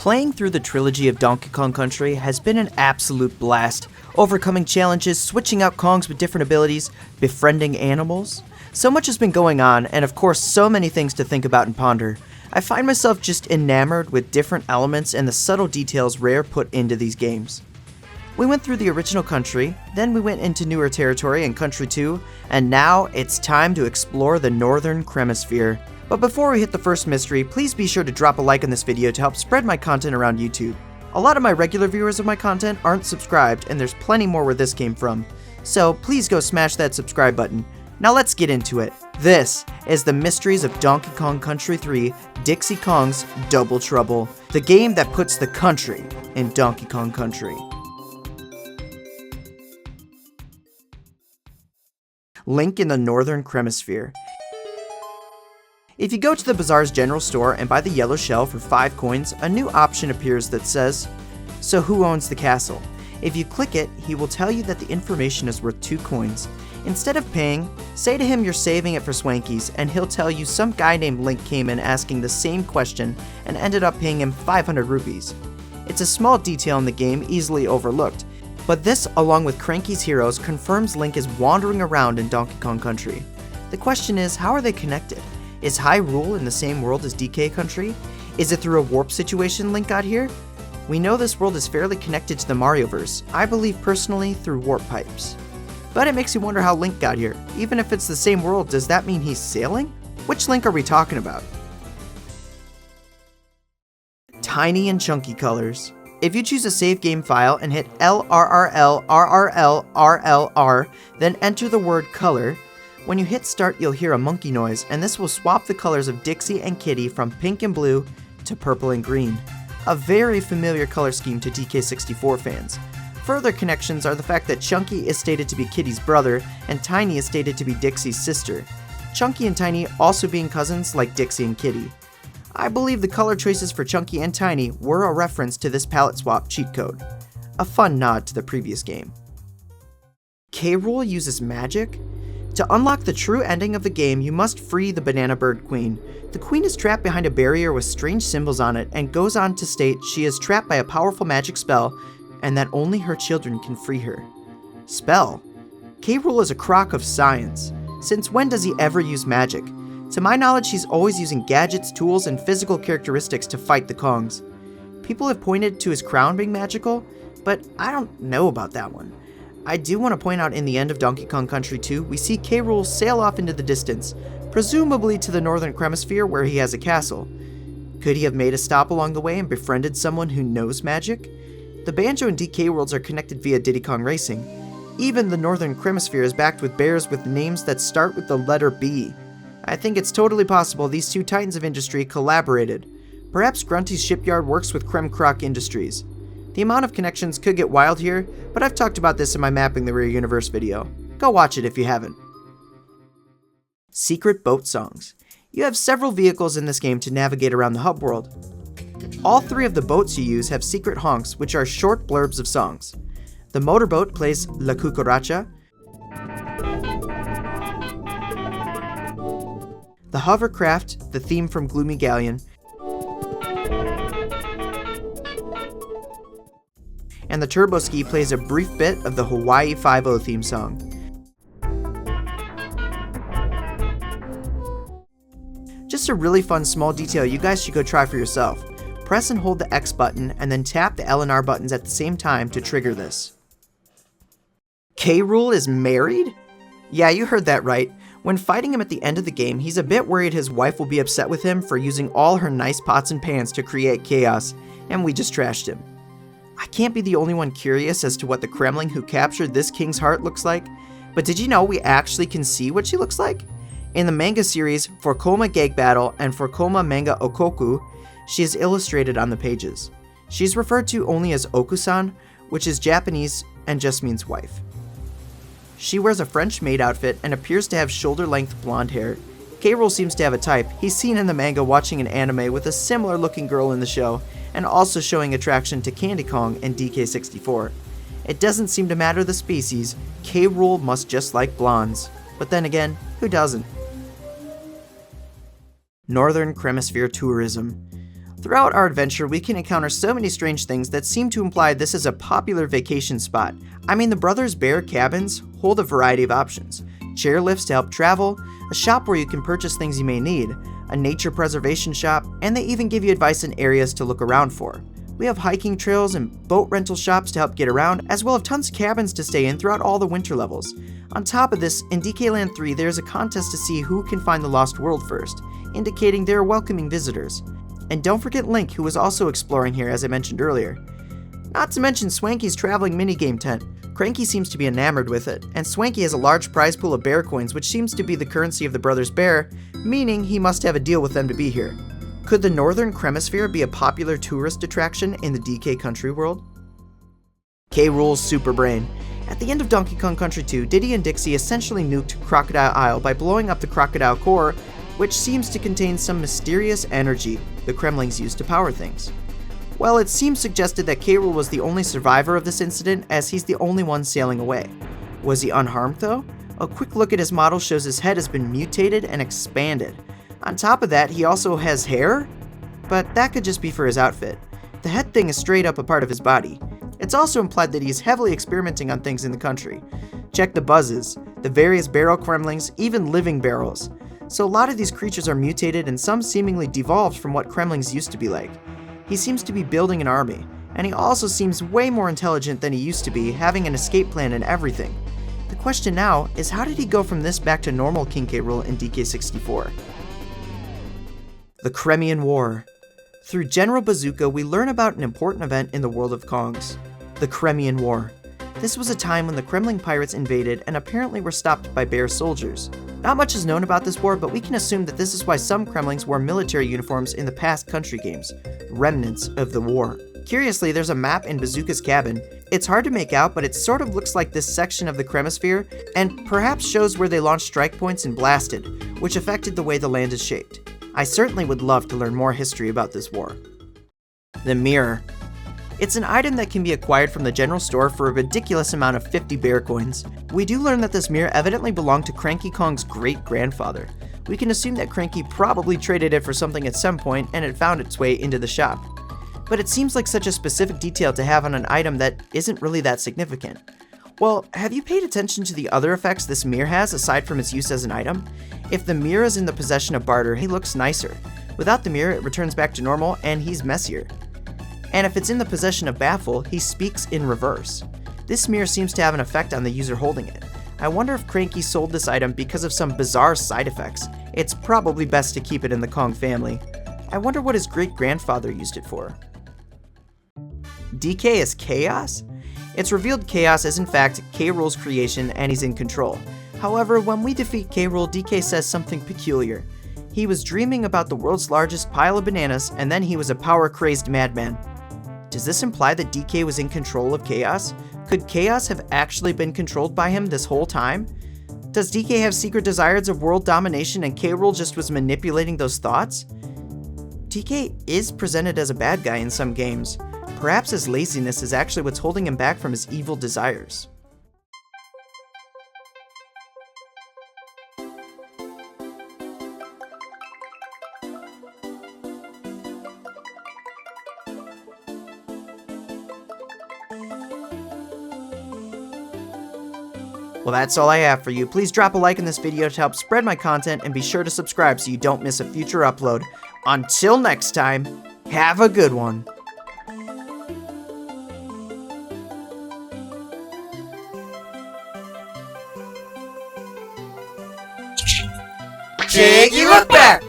Playing through the trilogy of Donkey Kong Country has been an absolute blast, overcoming challenges, switching out Kongs with different abilities, befriending animals. So much has been going on, and of course so many things to think about and ponder. I find myself just enamored with different elements and the subtle details Rare put into these games. We went through the original country, then we went into newer territory in Country 2, and now it's time to explore the northern Kremisphere. But before we hit the first mystery, please be sure to drop a like on this video to help spread my content around YouTube. A lot of my regular viewers of my content aren't subscribed, and there's plenty more where this came from. So please go smash that subscribe button. Now let's get into it. This is the Mysteries of Donkey Kong Country 3 Dixie Kong's Double Trouble, the game that puts the country in Donkey Kong Country. Link in the Northern Kremisphere. If you go to the Bazaar's general store and buy the yellow shell for 5 coins, a new option appears that says, "So who owns the castle?" If you click it, he will tell you that the information is worth 2 coins. Instead of paying, say to him you're saving it for Swankies, and he'll tell you some guy named Link came in asking the same question and ended up paying him 500 rupees. It's a small detail in the game easily overlooked, but this, along with Cranky's heroes, confirms Link is wandering around in Donkey Kong Country. The question is, how are they connected? Is Rool in the same world as DK Country? Is it through a warp situation Link got here? We know this world is fairly connected to the Marioverse, I believe personally through warp pipes. But it makes you wonder how Link got here. Even if it's the same world, does that mean he's sailing? Which Link are we talking about? Tiny and chunky colors. If you choose a save game file and hit LRRL, then enter the word color, when you hit start you'll hear a monkey noise, and this will swap the colors of Dixie and Kitty from pink and blue to purple and green. A very familiar color scheme to DK64 fans. Further connections are the fact that Chunky is stated to be Kitty's brother, and Tiny is stated to be Dixie's sister. Chunky and Tiny also being cousins like Dixie and Kitty. I believe the color choices for Chunky and Tiny were a reference to this palette swap cheat code. A fun nod to the previous game. Rool uses magic? To unlock the true ending of the game, you must free the Banana Bird Queen. The Queen is trapped behind a barrier with strange symbols on it and goes on to state she is trapped by a powerful magic spell and that only her children can free her. Spell? Rool is a crock of science. Since when does he ever use magic? To my knowledge, he's always using gadgets, tools, and physical characteristics to fight the Kongs. People have pointed to his crown being magical, but I don't know about that one. I do want to point out in the end of Donkey Kong Country 2, we see Rool sail off into the distance, presumably to the northern Kremisphere where he has a castle. Could he have made a stop along the way and befriended someone who knows magic? The Banjo and DK worlds are connected via Diddy Kong Racing. Even the northern Kremisphere is backed with bears with names that start with the letter B. I think it's totally possible these two titans of industry collaborated. Perhaps Grunty's shipyard works with Kremkroc Industries. The amount of connections could get wild here, but I've talked about this in my Mapping the Rare Universe video. Go watch it if you haven't. Secret boat songs. You have several vehicles in this game to navigate around the hub world. All 3 of the boats you use have secret honks, which are short blurbs of songs. The motorboat plays La Cucaracha. The hovercraft, the theme from Gloomy Galleon. And the Turbo Ski plays a brief bit of the Hawaii 5-0 theme song. Just a really fun small detail you guys should go try for yourself. Press and hold the X button and then tap the L and R buttons at the same time to trigger this. Rool is married? Yeah, you heard that right. When fighting him at the end of the game, he's a bit worried his wife will be upset with him for using all her nice pots and pans to create chaos, and we just trashed him. I can't be the only one curious as to what the Kremling who captured this king's heart looks like, but did you know we actually can see what she looks like? In the manga series Forkoma Gag Battle and Forkoma Manga Okoku, she is illustrated on the pages. She's referred to only as Okusan, which is Japanese and just means wife. She wears a French maid outfit and appears to have shoulder-length blonde hair. Rool seems to have a type. He's seen in the manga watching an anime with a similar looking girl in the show, and also showing attraction to Candy Kong and DK64. It doesn't seem to matter the species, Rool must just like blondes. But then again, who doesn't? Northern Kremisphere Tourism. Throughout our adventure, we can encounter so many strange things that seem to imply this is a popular vacation spot. I mean, the Brothers Bear cabins hold a variety of options. Chairlifts to help travel, a shop where you can purchase things you may need, a nature preservation shop, and they even give you advice in areas to look around for. We have hiking trails and boat rental shops to help get around, as well as tons of cabins to stay in throughout all the winter levels. On top of this, in DK Land 3, there's a contest to see who can find the Lost World first, indicating they're welcoming visitors. And don't forget Link, who was also exploring here as I mentioned earlier. Not to mention Swanky's traveling minigame tent. Cranky seems to be enamored with it, and Swanky has a large prize pool of bear coins, which seems to be the currency of the Brothers Bear, meaning he must have a deal with them to be here. Could the northern Kremisphere be a popular tourist attraction in the DK country world? K. Rool's Super Brain. At the end of Donkey Kong Country 2, Diddy and Dixie essentially nuked Crocodile Isle by blowing up the Crocodile Core, which seems to contain some mysterious energy the Kremlings used to power things. Well, it seems suggested that K. Rool was the only survivor of this incident, as he's the only one sailing away. Was he unharmed though? A quick look at his model shows his head has been mutated and expanded. On top of that, he also has hair? But that could just be for his outfit. The head thing is straight up a part of his body. It's also implied that he's heavily experimenting on things in the country. Check the buzzes, the various barrel Kremlings, even living barrels. So a lot of these creatures are mutated and some seemingly devolved from what Kremlings used to be like. He seems to be building an army, and he also seems way more intelligent than he used to be, having an escape plan and everything. The question now is, how did he go from this back to normal King K. Rool in DK64? The Kremean War. Through General Bazooka, we learn about an important event in the world of Kongs, the Kremean War. This was a time when the Kremling pirates invaded and apparently were stopped by bear soldiers. Not much is known about this war, but we can assume that this is why some Kremlings wore military uniforms in the past country games, remnants of the war. Curiously, there's a map in Bazooka's cabin. It's hard to make out, but it sort of looks like this section of the Kremisphere, and perhaps shows where they launched strike points and blasted, which affected the way the land is shaped. I certainly would love to learn more history about this war. The Mirror. It's an item that can be acquired from the general store for a ridiculous amount of 50 bear coins. We do learn that this mirror evidently belonged to Cranky Kong's great-grandfather. We can assume that Cranky probably traded it for something at some point and it found its way into the shop. But it seems like such a specific detail to have on an item that isn't really that significant. Well, have you paid attention to the other effects this mirror has aside from its use as an item? If the mirror is in the possession of Barter, he looks nicer. Without the mirror, it returns back to normal and he's messier. And if it's in the possession of Baffle, he speaks in reverse. This mirror seems to have an effect on the user holding it. I wonder if Cranky sold this item because of some bizarre side effects. It's probably best to keep it in the Kong family. I wonder what his great-grandfather used it for. DK is Chaos? It's revealed Chaos is in fact K. Rool's creation and he's in control. However, when we defeat K. Rool, DK says something peculiar. He was dreaming about the world's largest pile of bananas and then he was a power-crazed madman. Does this imply that DK was in control of Chaos? Could Chaos have actually been controlled by him this whole time? Does DK have secret desires of world domination and K. Rool just was manipulating those thoughts? DK is presented as a bad guy in some games. Perhaps his laziness is actually what's holding him back from his evil desires. Well, that's all I have for you. Please drop a like in this video to help spread my content and be sure to subscribe so you don't miss a future upload. Until next time, have a good one. Jiggylookback!